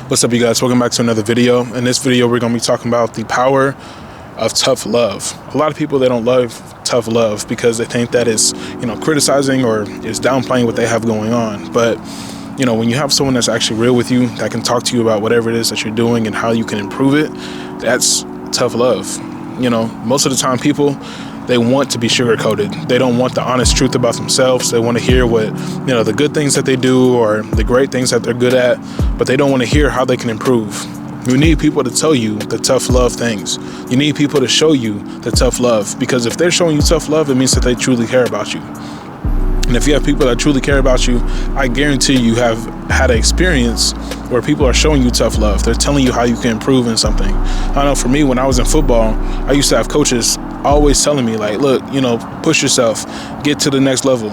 What's up, you guys? Welcome back to another video. In this video, we're going to be talking about the power of tough love. A lot of people, they don't love tough love because they think that is, criticizing or is downplaying what they have going on. But, when you have someone that's actually real with you, that can talk to you about whatever it is that you're doing and how you can improve it, that's tough love. Most of the time people, they want to be sugar-coated. They don't want the honest truth about themselves. They want to hear what, the good things that they do or the great things that they're good at, but they don't want to hear how they can improve. You need people to tell you the tough love things. You need people to show you the tough love, because if they're showing you tough love, it means that they truly care about you. And if you have people that truly care about you, I guarantee you have had an experience where people are showing you tough love. They're telling you how you can improve in something. I know for me, when I was in football, I used to have coaches always telling me, like, look, push yourself, get to the next level,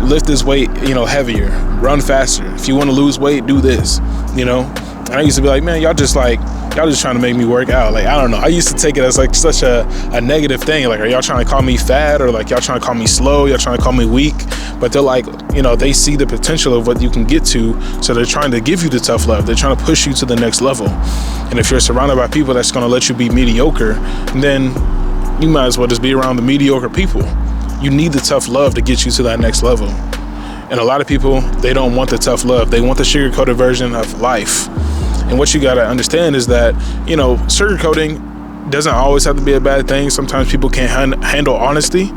lift this weight, heavier, run faster. If you want to lose weight, do this, And I used to be like, man, y'all just trying to make me work out. Like, I don't know. I used to take it as like such a negative thing. Like, are y'all trying to call me fat, or like y'all trying to call me slow? Y'all trying to call me weak? But they're like, they see the potential of what you can get to. So they're trying to give you the tough love. They're trying to push you to the next level. And if you're surrounded by people that's going to let you be mediocre, then you might as well just be around the mediocre people. You need the tough love to get you to that next level. And a lot of people, they don't want the tough love. They want the sugar-coated version of life. And what you got to understand is that, sugarcoating doesn't always have to be a bad thing. Sometimes people can't handle honesty,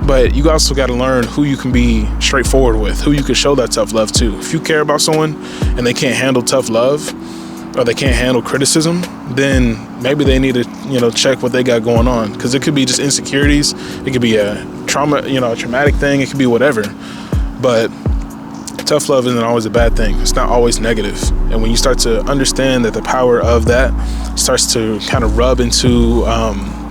but you also got to learn who you can be straightforward with, who you can show that tough love to. If you care about someone and they can't handle tough love, or they can't handle criticism, then maybe they need to, check what they got going on. Because it could be just insecurities. It could be a trauma, a traumatic thing. It could be whatever. But tough love isn't always a bad thing. It's not always negative. And when you start to understand that the power of that starts to kind of rub into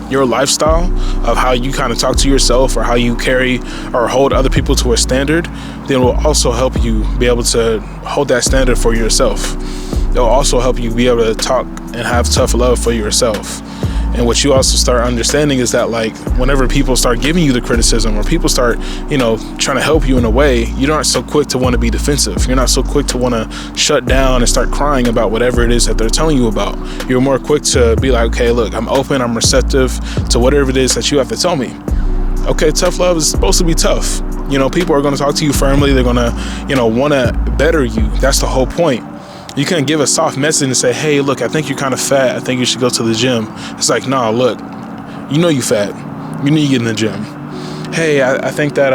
your lifestyle of how you kind of talk to yourself, or how you carry or hold other people to a standard, then it will also help you be able to hold that standard for yourself. It'll also help you be able to talk and have tough love for yourself. And what you also start understanding is that, like, whenever people start giving you the criticism, or people start, trying to help you in a way, you aren't so quick to want to be defensive. You're not so quick to want to shut down and start crying about whatever it is that they're telling you about. You're more quick to be like, okay, look, I'm open, I'm receptive to whatever it is that you have to tell me. Okay, tough love is supposed to be tough. People are going to talk to you firmly. They're going to, want to better you. That's the whole point. You can't give a soft message and say, hey, look, I think you're kind of fat. I think you should go to the gym. It's like, nah, look, you fat. You need to get in the gym. Hey, I think that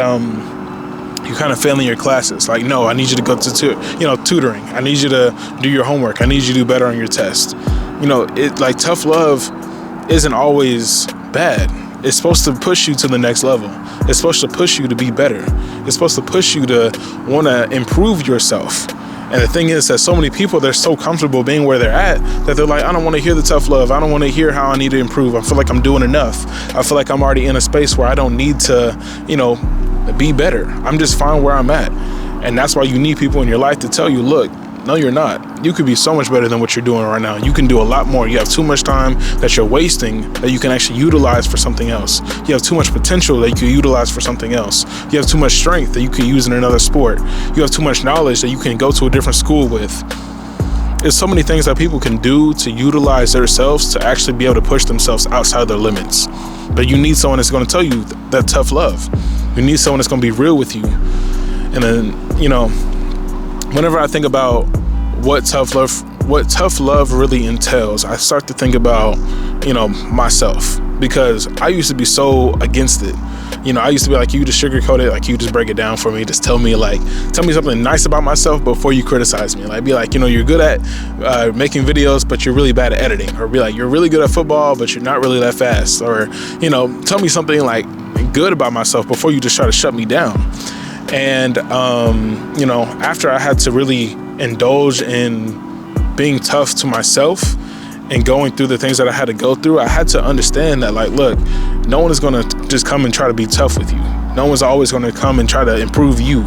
you're kind of failing your classes. Like, no, I need you to go to tutoring. I need you to do your homework. I need you to do better on your test. Tough love isn't always bad. It's supposed to push you to the next level. It's supposed to push you to be better. It's supposed to push you to want to improve yourself. And the thing is that so many people, they're so comfortable being where they're at that they're like, I don't want to hear the tough love. I don't want to hear how I need to improve. I feel like I'm doing enough. I feel like I'm already in a space where I don't need to, be better. I'm just fine where I'm at. And that's why you need people in your life to tell you, look, no, you're not. You could be so much better than what you're doing right now. You can do a lot more. You have too much time that you're wasting that you can actually utilize for something else. You have too much potential that you can utilize for something else. You have too much strength that you can use in another sport. You have too much knowledge that you can go to a different school with. There's so many things that people can do to utilize themselves to actually be able to push themselves outside their limits. But you need someone that's going to tell you that tough love. You need someone that's going to be real with you. And then, whenever I think about what tough love really entails, I start to think about, myself, because I used to be so against it. I used to be like, you just sugarcoat it, like you just break it down for me, just tell me something nice about myself before you criticize me. Like, be like, you're good at making videos, but you're really bad at editing. Or be like, you're really good at football, but you're not really that fast. Or, tell me something like good about myself before you just try to shut me down. And, after I had to really indulge in being tough to myself and going through the things that I had to go through, I had to understand that, like, look, no one is going to just come and try to be tough with you. No one's always going to come and try to improve you.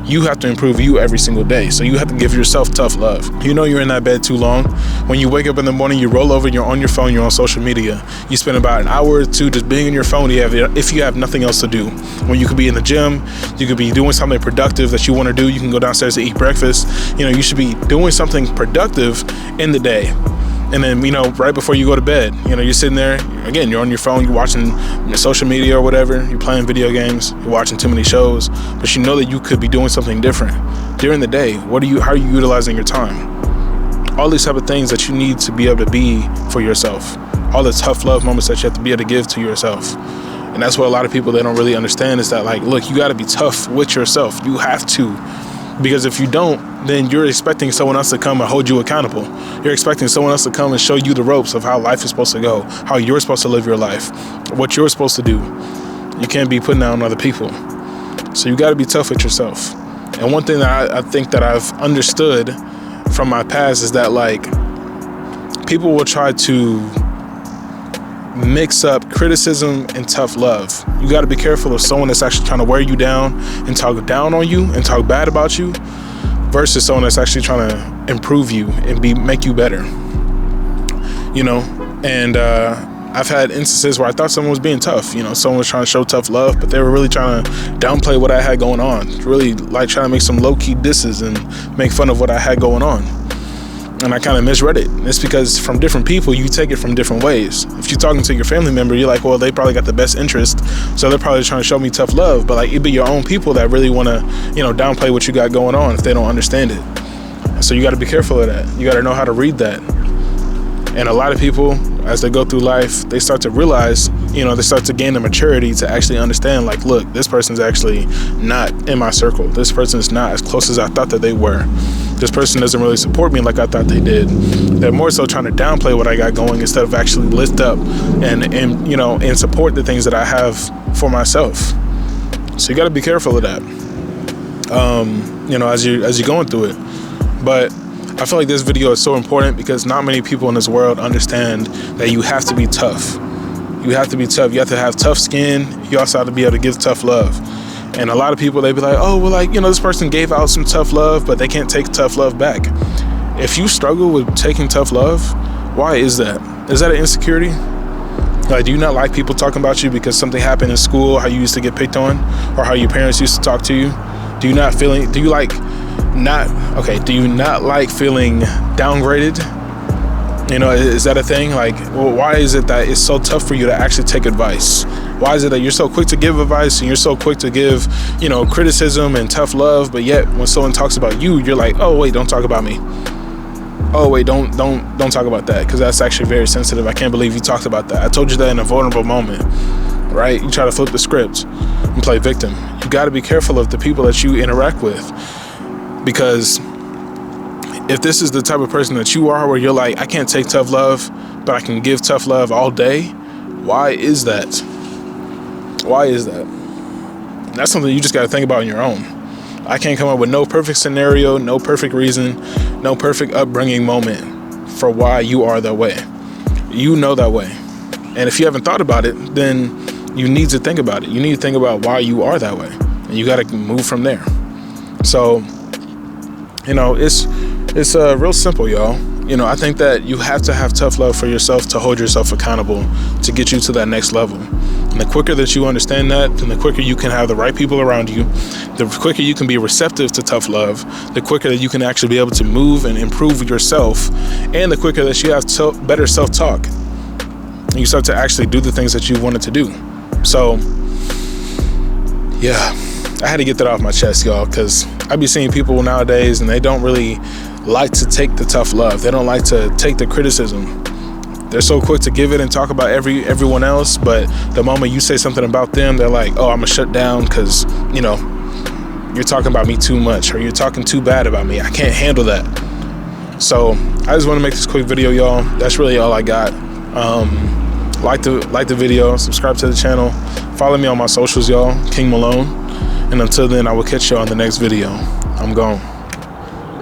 You have to improve you every single day. So you have to give yourself tough love. You know you're in that bed too long. When you wake up in the morning, you roll over, you're on your phone, you're on social media. You spend about an hour or two just being on your phone if you have nothing else to do. When you could be in the gym, you could be doing something productive that you want to do. You can go downstairs to eat breakfast. You should be doing something productive in the day. And then, right before you go to bed, you're sitting there, again, you're on your phone, you're watching social media or whatever, you're playing video games, you're watching too many shows, but you know that you could be doing something different. During the day, how are you utilizing your time? All these type of things that you need to be able to be for yourself. All the tough love moments that you have to be able to give to yourself. And that's what a lot of people, they don't really understand, is that, look, you got to be tough with yourself. You have to. Because if you don't, then you're expecting someone else to come and hold you accountable. You're expecting someone else to come and show you the ropes of how life is supposed to go, how you're supposed to live your life, what you're supposed to do. You can't be putting that on other people. So you got to be tough with yourself. And one thing that I think that I've understood from my past is that, people will try to mix up criticism and tough love. You got to be careful of someone that's actually trying to wear you down and talk down on you and talk bad about you versus someone that's actually trying to improve you and make you better. And I've had instances where I thought someone was being tough. Someone was trying to show tough love, but they were really trying to downplay what I had going on. Really trying to make some low-key disses and make fun of what I had going on. And I kind of misread it. It's because from different people, you take it from different ways. If you're talking to your family member, you're like, well, they probably got the best interest, so they're probably trying to show me tough love. But it'd be your own people that really want to, downplay what you got going on if they don't understand it. So you got to be careful of that. You got to know how to read that. And a lot of people, as they go through life, they start to realize, they start to gain the maturity to actually understand, look, this person's actually not in my circle. This person's not as close as I thought that they were. This person doesn't really support me like I thought they did. They're more so trying to downplay what I got going instead of actually lift up and support the things that I have for myself. So you got to be careful of that, as you're going through it. But I feel like this video is so important because not many people in this world understand that you have to be tough. You have to be tough. You have to have tough skin. You also have to be able to give tough love. And a lot of people, they be like, oh, well, this person gave out some tough love, but they can't take tough love back. If you struggle with taking tough love, why is that? Is that an insecurity? Do you not like people talking about you because something happened in school, how you used to get picked on, or how your parents used to talk to you? Do you not like feeling downgraded? Is that a thing? Why is it that it's so tough for you to actually take advice? Why is it that you're so quick to give advice and you're so quick to give, criticism and tough love, but yet when someone talks about you, you're like, oh wait, don't talk about me. Oh wait, don't talk about that, because that's actually very sensitive. I can't believe you talked about that. I told you that in a vulnerable moment, right? You try to flip the script and play victim. You got to be careful of the people that you interact with, because if this is the type of person that you are, where you're like, I can't take tough love, but I can give tough love all day, why is that? Why is that? That's something you just got to think about on your own. I can't come up with no perfect scenario, no perfect reason, no perfect upbringing moment for why you are that way. You know that way. And if you haven't thought about it, then you need to think about it. You need to think about why you are that way. And you got to move from there. So, it's real simple, y'all. I think that you have to have tough love for yourself to hold yourself accountable to get you to that next level. And the quicker that you understand that, then the quicker you can have the right people around you, the quicker you can be receptive to tough love, the quicker that you can actually be able to move and improve yourself, and the quicker that you have better self-talk. And you start to actually do the things that you wanted to do. So, yeah, I had to get that off my chest, y'all, because I be seeing people nowadays and they don't really like to take the tough love. They don't like to take the criticism. They're so quick to give it and talk about everyone else, but the moment you say something about them, they're like, oh, I'm gonna shut down because, you're talking about me too much, or you're talking too bad about me. I can't handle that. So I just want to make this quick video, y'all. That's really all I got. Like the video, subscribe to the channel, follow me on my socials, y'all, King Malone. And until then, I will catch you on the next video. I'm gone.